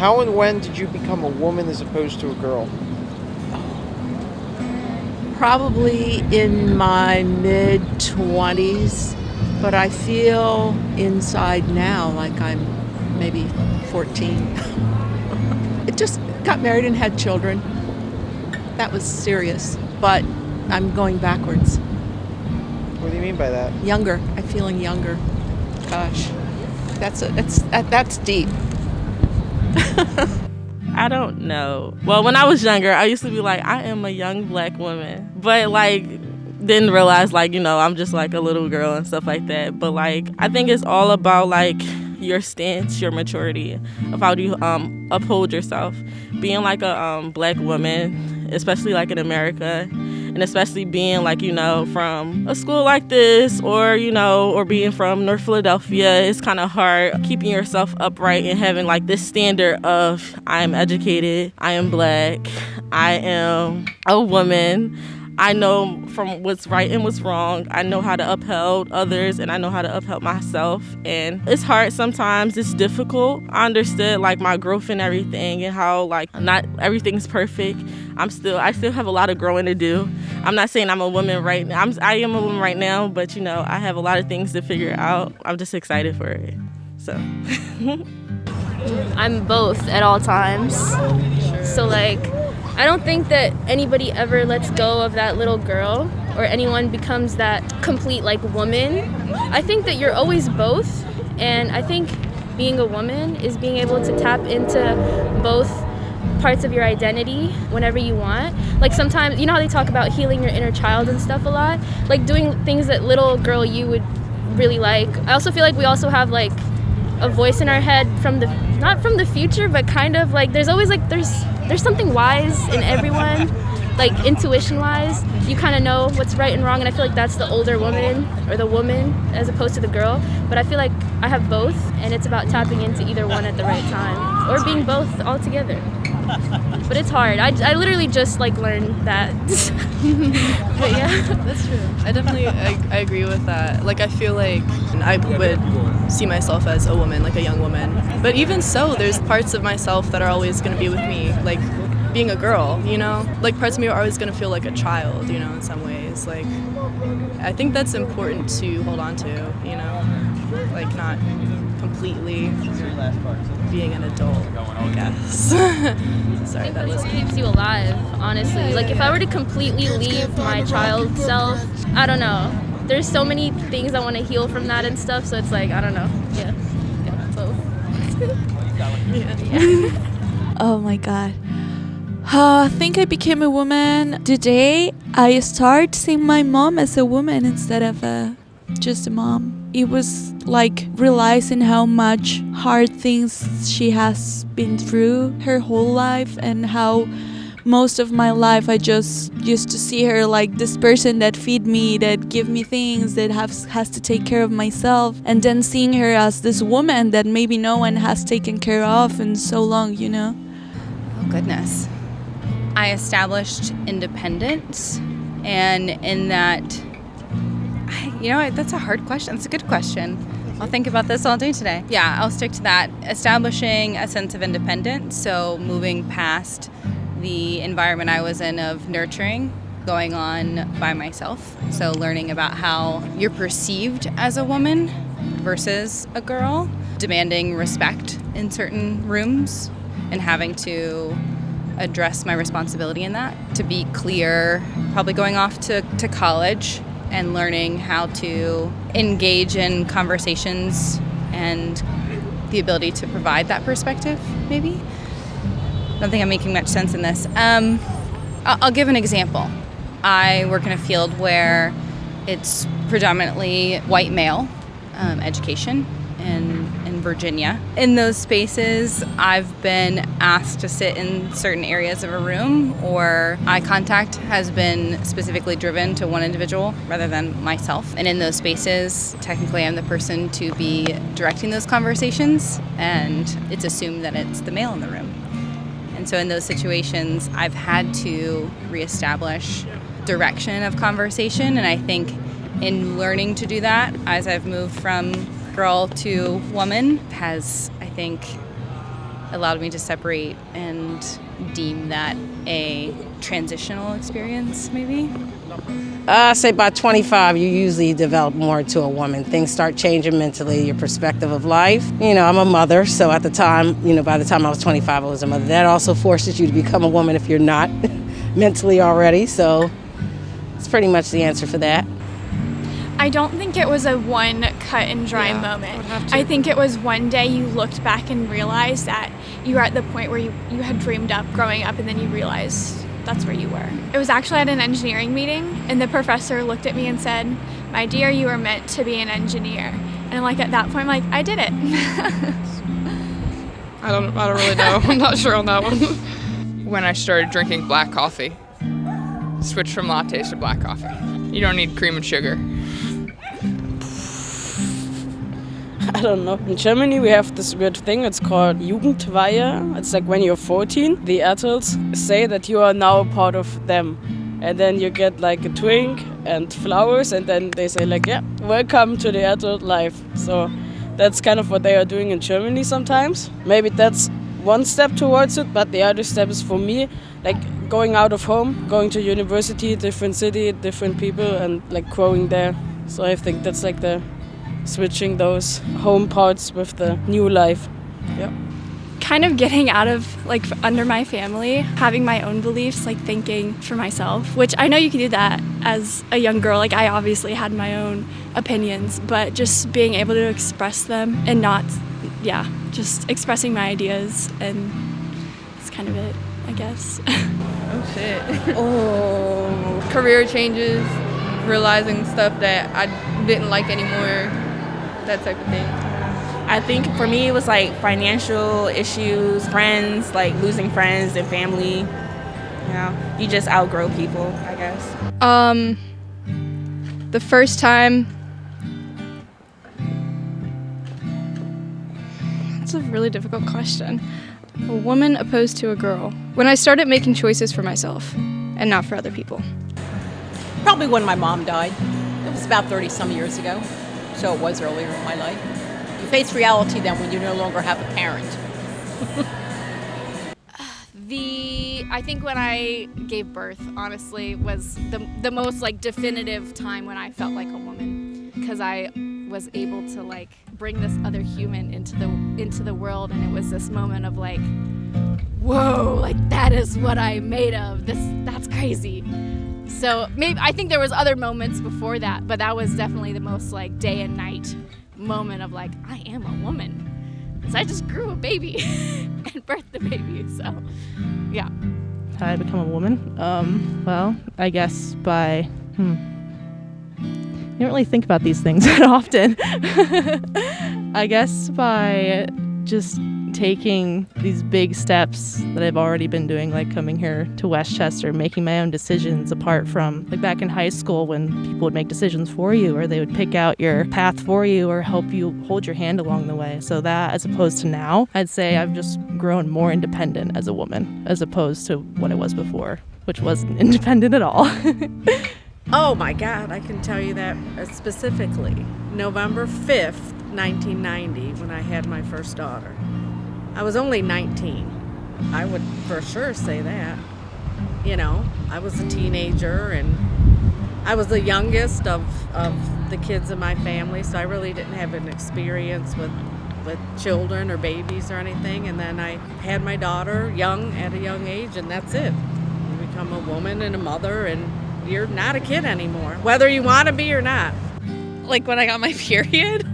How and when did you become a woman as opposed to a girl? Probably in my mid-20s, but I feel inside now like I'm maybe 14. It just got married and had children. That was serious, but I'm going backwards. What do you mean by that? Younger. I'm feeling younger. Gosh, that's deep. I don't know. Well, when I was younger, I used to be like, I am a young black woman. But, like, didn't realize, like, I'm just, like, a little girl and stuff like that. But, like, I think it's all about, like, your stance, your maturity of how do you uphold yourself. Being, like, a black woman, especially, like, in America, and especially being, like, from a school like this or being from North Philadelphia, it's kind of hard keeping yourself upright and having, like, this standard of I am educated, I am black, I am a woman. I know from what's right and what's wrong. I know how to uphold others and I know how to uphold myself. And it's hard sometimes. It's difficult. I understood like my growth and everything and how like not everything's perfect. I still have a lot of growing to do. I'm not saying I'm a woman right now. I am a woman right now, but I have a lot of things to figure out. I'm just excited for it. So I'm both at all times. So like I don't think that anybody ever lets go of that little girl or anyone becomes that complete like woman. I think that you're always both, and I think being a woman is being able to tap into both parts of your identity whenever you want. Like sometimes, you know how they talk about healing your inner child and stuff a lot? Like doing things that little girl you would really like. I also feel like we also have like a voice in our head not from the future, but kind of like there's always like there's something wise in everyone, like intuition wise. You kind of know what's right and wrong, and I feel like that's the older woman or the woman as opposed to the girl. But I feel like I have both, and it's about tapping into either one at the right time or being both all together. But it's hard. I literally just like learned that. But yeah, that's true. I agree with that. Like I feel like I would see myself as a woman, like a young woman. But even so, there's parts of myself that are always going to be with me, like being a girl, Like parts of me are always going to feel like a child, in some ways. Like I think that's important to hold on to, Like not completely being an adult, I guess. Sorry, that was keeps you alive, honestly. Like if I were to completely leave my child self, I don't know. There's so many things I want to heal from that and stuff, so it's like, I don't know. Yeah, both. Yeah. Oh my god. I think I became a woman today. I started seeing my mom as a woman instead of just a mom. It was like realizing how much hard things she has been through her whole life, and how most of my life I just used to see her like this person that feed me, that give me things, that has to take care of myself, and then seeing her as this woman that maybe no one has taken care of in so long, Oh goodness. I established independence, and in that, that's a hard question. It's a good question. I'll think about this all day today. Yeah, I'll stick to that. Establishing a sense of independence, so moving past the environment I was in of nurturing, going on by myself. So learning about how you're perceived as a woman versus a girl, demanding respect in certain rooms, and having to address my responsibility in that. To be clear, probably going off to college and learning how to engage in conversations and the ability to provide that perspective, maybe. I don't think I'm making much sense in this. I'll give an example. I work in a field where it's predominantly white male education in Virginia. In those spaces, I've been asked to sit in certain areas of a room, or eye contact has been specifically driven to one individual rather than myself. And in those spaces, technically I'm the person to be directing those conversations, and it's assumed that it's the male in the room. And so in those situations, I've had to reestablish direction of conversation, and I think in learning to do that, as I've moved from girl to woman, has, I think, allowed me to separate and deem that a transitional experience, maybe. I say by 25, you usually develop more to a woman. Things start changing mentally, your perspective of life. You know, I'm a mother, so at the time, by the time I was 25, I was a mother. That also forces you to become a woman if you're not mentally already, so it's pretty much the answer for that. I don't think it was a one cut and dry moment. I think it was one day you looked back and realized that you were at the point where you had dreamed up growing up, and then you realized that's where you were. It was actually at an engineering meeting, and the professor looked at me and said, "My dear, you were meant to be an engineer." And I'm like, at that point, I'm like, I did it. I don't really know. I'm not sure on that one. When I started drinking black coffee. Switched from lattes to black coffee. You don't need cream and sugar. I don't know. In Germany, we have this weird thing. It's called Jugendweihe. It's like when you're 14, the adults say that you are now a part of them. And then you get like a drink and flowers, and then they say like, yeah, welcome to the adult life. So that's kind of what they are doing in Germany sometimes. Maybe that's one step towards it, but the other step is for me, like going out of home, going to university, different city, different people, and like growing there. So I think that's like the switching those home parts with the new life. Yeah. Kind of getting out of like under my family, having my own beliefs, like thinking for myself, which I know you can do that as a young girl. Like I obviously had my own opinions, but just being able to express them and not, just expressing my ideas, and that's kind of it, I guess. Oh shit. Oh, career changes, realizing stuff that I didn't like anymore, that type of thing. I think for me it was like financial issues, friends, like losing friends and family. You just outgrow people, I guess. The first time. That's a really difficult question. A woman opposed to a girl. When I started making choices for myself and not for other people. Probably when my mom died. It was about 30-some years ago, so it was earlier in my life. You face reality then when you no longer have a parent. I think when I gave birth, honestly, was the most like definitive time when I felt like a woman, because I was able to like bring this other human into the world, and it was this moment of like, whoa, like that is what I'm made of. That's crazy. So maybe I think there was other moments before that, but that was definitely the most like day and night moment of like, I am a woman. Because I just grew a baby and birthed a baby, so yeah. How did I become a woman? Well, I guess by, you don't really think about these things that often. I guess by just taking these big steps that I've already been doing, like coming here to Westchester, making my own decisions apart from like back in high school when people would make decisions for you, or they would pick out your path for you or help you hold your hand along the way. So that, as opposed to now, I'd say I've just grown more independent as a woman as opposed to what I was before, which wasn't independent at all. Oh my God, I can tell you that specifically. November 5th, 1990, when I had my first daughter. I was only 19. I would for sure say that. You know, I was a teenager, and I was the youngest of the kids in my family, so I really didn't have an experience with children or babies or anything. And then I had my daughter at a young age, and that's it. You become a woman and a mother, and you're not a kid anymore, whether you want to be or not. Like when I got my period.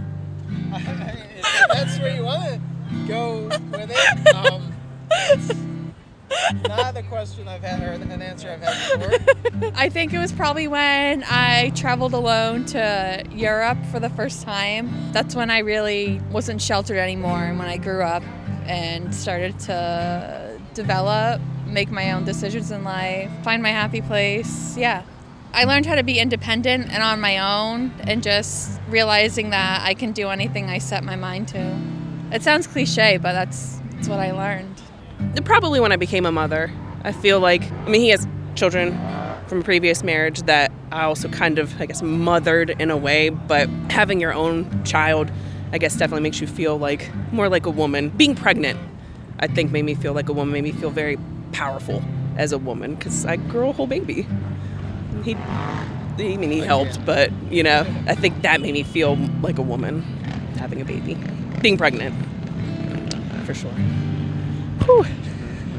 That's where you want to go with it. Not a question I've had, or an answer I've had before. I think it was probably when I traveled alone to Europe for the first time. That's when I really wasn't sheltered anymore, and when I grew up and started to develop, make my own decisions in life, find my happy place. Yeah. I learned how to be independent and on my own, and just realizing that I can do anything I set my mind to. It sounds cliche, but that's what I learned. Probably when I became a mother. I feel like, he has children from a previous marriage that I also kind of, mothered in a way, but having your own child, definitely makes you feel like more like a woman. Being pregnant, I think made me feel like a woman, made me feel very powerful as a woman because I grew a whole baby. He helped, but, you know, I think that made me feel like a woman, having a baby, being pregnant, for sure. Whew.